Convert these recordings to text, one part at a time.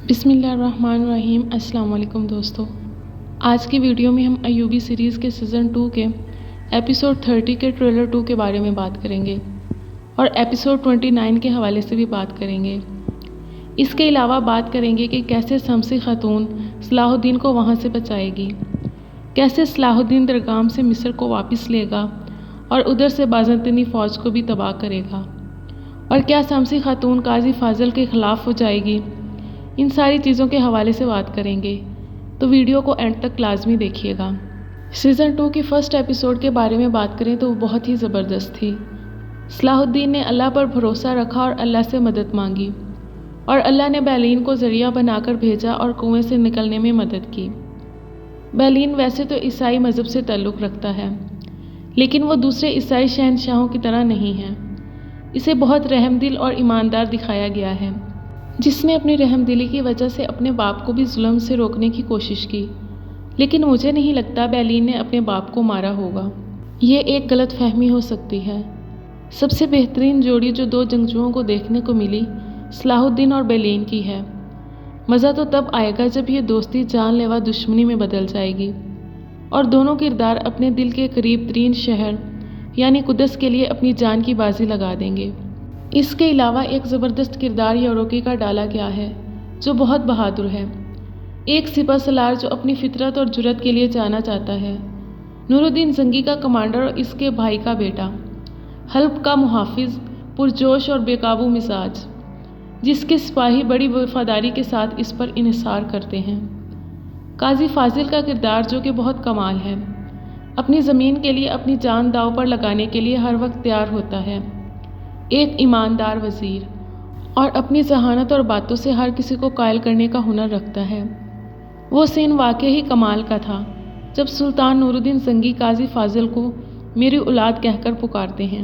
बिस्मिल्लाहिर्रहमानिर्रहीम। अस्सलाम वालेकुम दोस्तों, आज की वीडियो में हम अय्यूबी सीरीज़ के सीज़न 2 के एपिसोड 30 के ट्रेलर 2 के बारे में बात करेंगे और एपिसोड 29 के हवाले से भी बात करेंगे। इसके अलावा बात करेंगे कि कैसे शम्सी खातून सलाहुद्दीन को वहाँ से बचाएगी, कैसे सलाहुद्दीन दरगाम से मिस्र को वापस लेगा और उधर से बाज़ंतीनी फ़ौज को भी तबाह करेगा, और क्या शम्सी खातून काजी फाजिल के ख़िलाफ़ हो जाएगी। इन सारी चीज़ों के हवाले से बात करेंगे, तो वीडियो को एंड तक लाजमी देखिएगा। सीज़न 2 की फ़र्स्ट एपिसोड के बारे में बात करें तो वो बहुत ही ज़बरदस्त थी। सलाहुद्दीन ने अल्लाह पर भरोसा रखा और अल्लाह से मदद मांगी, और अल्लाह ने बैलीन को ज़रिया बनाकर भेजा और कुएं से निकलने में मदद की। बैलीन वैसे तो ईसाई मज़हब से ताल्लुक़ रखता है, लेकिन वो दूसरे ईसाई शहंशाहों की तरह नहीं है। इसे बहुत रहमदिल और ईमानदार दिखाया गया है, जिसने अपनी रहमदिली की वजह से अपने बाप को भी जुल्म से रोकने की कोशिश की। लेकिन मुझे नहीं लगता बैलीन ने अपने बाप को मारा होगा। ये एक गलत फहमी हो सकती है। सबसे बेहतरीन जोड़ी जो दो जंगजुओं को देखने को मिली सलाहुद्दीन और बैलीन की है। मज़ा तो तब आएगा जब ये दोस्ती जानलेवा दुश्मनी में बदल जाएगी और दोनों किरदार अपने दिल के करीब तरीन शहर यानी कुदस के लिए अपनी जान की बाजी लगा देंगे। इसके अलावा एक ज़बरदस्त किरदार यारोकी का डाला गया है, जो बहुत बहादुर है, एक सिपह सलार जो अपनी फितरत और जुर्रत के लिए जाना जाता है। नूरुद्दीन जंगी का कमांडर और इसके भाई का बेटा, हल्ब का मुहाफिज, पुरजोश और बेकाबू मिजाज, जिसके सिपाही बड़ी वफादारी के साथ इस पर इन्हिसार करते हैं। काजी फाजिल का किरदार जो कि बहुत कमाल है, अपनी ज़मीन के लिए अपनी जान दाव पर लगाने के लिए हर वक्त तैयार होता है। एक ईमानदार वज़ीर और अपनी जहानत और बातों से हर किसी को कायल करने का हुनर रखता है। वो सीन वाकई ही कमाल का था जब सुल्तान नूरुद्दीन जंगी काजी फाजिल को मेरी औलाद कहकर पुकारते हैं।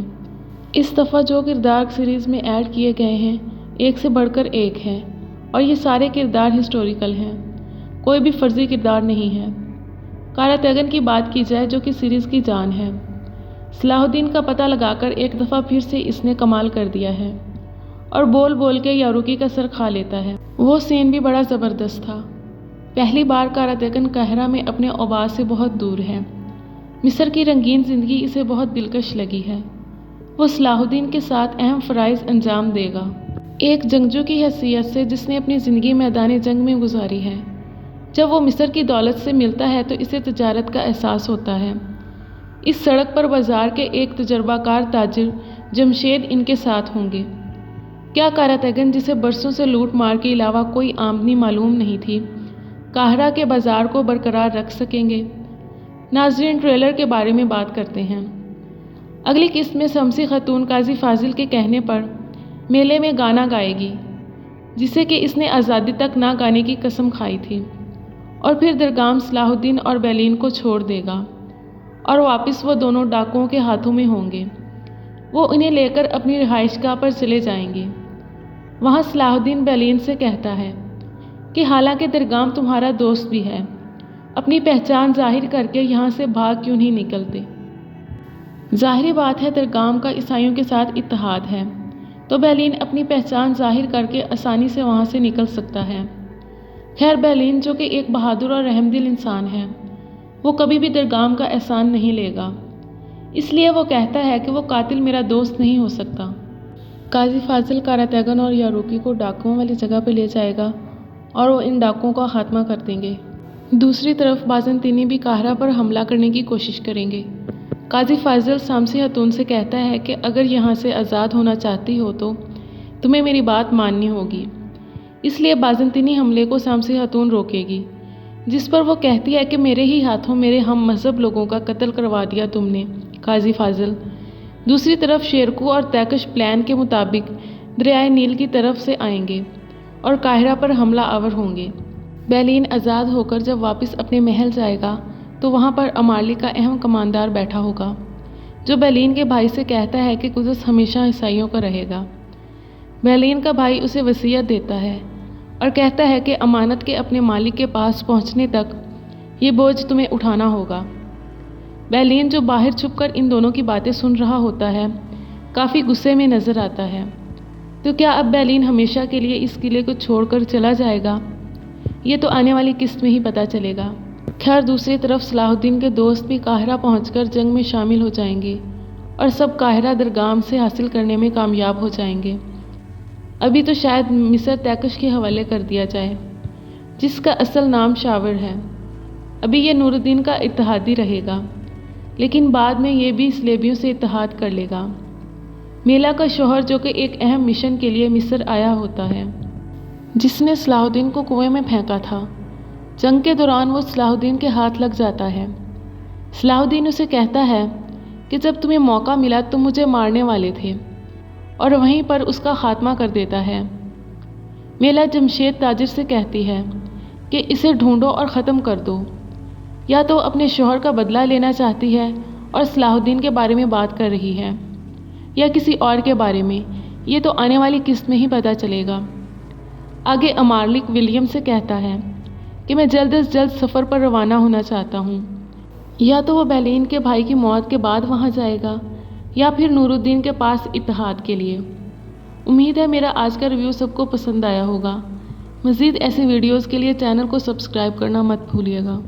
इस दफ़ा जो किरदार सीरीज़ में ऐड किए गए हैं एक से बढ़कर एक हैं, और ये सारे किरदार हिस्टोरिकल हैं, कोई भी फ़र्ज़ी किरदार नहीं है। कारा तैगन की बात की जाए जो कि सीरीज़ की जान है, सलाहुद्दीन का पता लगाकर एक दफ़ा फिर से इसने कमाल कर दिया है और बोल बोल के यारुकी का सर खा लेता है। वो सीन भी बड़ा ज़बरदस्त था। पहली बार कारा तैगन काहिरा में अपने औबाद से बहुत दूर है। मिस्र की रंगीन ज़िंदगी इसे बहुत दिलकश लगी है। वो सलाहुद्दीन के साथ अहम फ़राइज़ अंजाम देगा, एक जंगजू की हैसियत से जिसने अपनी ज़िंदगी मैदान जंग में गुजारी है। जब वो मिस्र की दौलत से मिलता है तो इसे तजारत का एहसास होता है। इस सड़क पर बाज़ार के एक तजर्बाकार ताजिर जमशेद इनके साथ होंगे। क्या कारा तैगन, जिसे बरसों से लूट मार के अलावा कोई आमदनी मालूम नहीं थी, काहिरा के बाज़ार को बरकरार रख सकेंगे? नाज़रीन, ट्रेलर के बारे में बात करते हैं। अगली किस्त में शम्सी खातून काजी फाजिल के कहने पर मेले में गाना गाएगी, जिसे कि इसने आज़ादी तक ना गाने की कसम खाई थी, और फिर दरगाम सलाहुद्दीन और बैलीन को छोड़ देगा और वापस वो दोनों डाकुओं के हाथों में होंगे। वो उन्हें लेकर अपनी रिहाइशगाह पर चले जाएंगे। वहाँ सलाहुद्दीन बैलीन से कहता है कि हालांकि दरगाम तुम्हारा दोस्त भी है, अपनी पहचान जाहिर करके यहाँ से भाग क्यों नहीं निकलते। ज़ाहिरी बात है दरगाम का ईसाइयों के साथ इत्तेहाद है, तो बैलीन अपनी पहचान जाहिर करके आसानी से वहाँ से निकल सकता है। खैर, बैलीन जो कि एक बहादुर और रहमदिल इंसान है, वो कभी भी दरगाम का एहसान नहीं लेगा, इसलिए वो कहता है कि वो कातिल मेरा दोस्त नहीं हो सकता। काजी फाजिल कारा तैगन और यारुकी को डाकुओं वाली जगह पर ले जाएगा और वो इन डाकुओं का खात्मा कर देंगे। दूसरी तरफ बाज़ंतीनी भी काहिरा पर हमला करने की कोशिश करेंगे। काजी फाजिल शम्सी खातून से कहता है कि अगर यहाँ से आज़ाद होना चाहती हो तो तुम्हें मेरी बात माननी होगी। इसलिए बाज़ंतीनी हमले को शम्सी खातून रोकेगी, जिस पर वो कहती है कि मेरे ही हाथों मेरे हम मज़हब लोगों का कत्ल करवा दिया तुमने काजी फाजिल। दूसरी तरफ शेरकू और तैकश प्लान के मुताबिक दरियाए नील की तरफ से आएंगे और काहिरा पर हमला आवर होंगे। बैलीन आज़ाद होकर जब वापस अपने महल जाएगा तो वहाँ पर अमाली का अहम कमांडर बैठा होगा, जो बैलीन के भाई से कहता है कि कुदस हमेशा ईसाइयों का रहेगा। बैलीन का भाई उसे वसीयत देता है और कहता है कि अमानत के अपने मालिक के पास पहुंचने तक ये बोझ तुम्हें उठाना होगा। बैलीन, जो बाहर छुपकर इन दोनों की बातें सुन रहा होता है, काफ़ी गुस्से में नज़र आता है। तो क्या अब बैलीन हमेशा के लिए इस किले को छोड़कर चला जाएगा? ये तो आने वाली किस्त में ही पता चलेगा। खैर दूसरी तरफ सलाहुद्दीन के दोस्त भी काहिरा पहुंचकर जंग में शामिल हो जाएंगे और सब काहिरा दरगाम से हासिल करने में कामयाब हो जाएंगे। अभी तो शायद मिस्र तैकश के हवाले कर दिया जाए, जिसका असल नाम शावर है। अभी ये नूरुद्दीन का इत्तेहादी रहेगा, लेकिन बाद में ये भी स्लेबियों से इत्तेहाद कर लेगा। मेला का शौहर, जो कि एक अहम मिशन के लिए मिस्र आया होता है, जिसने सलाहुद्दीन को कुएं में फेंका था, जंग के दौरान वो सलाहुद्दीन के हाथ लग जाता है। सलाहुद्दीन उसे कहता है कि जब तुम्हें मौका मिला तुम मुझे मारने वाले थे, और वहीं पर उसका खात्मा कर देता है। मेला जमशेद ताजिर से कहती है कि इसे ढूंढो और ख़त्म कर दो। या तो अपने शौहर का बदला लेना चाहती है और सलाहुद्दीन के बारे में बात कर रही है, या किसी और के बारे में, ये तो आने वाली किस्त में ही पता चलेगा। आगे अमारलिक विलियम से कहता है कि मैं जल्द से जल्द सफ़र पर रवाना होना चाहता हूँ। या तो वो बैलीन के भाई की मौत के बाद वहाँ जाएगा, या फिर नूरुद्दीन के पास इत्तेहाद के लिए। उम्मीद है मेरा आज का रिव्यू सबको पसंद आया होगा। मज़ीद ऐसी वीडियोज़ के लिए चैनल को सब्सक्राइब करना मत भूलिएगा।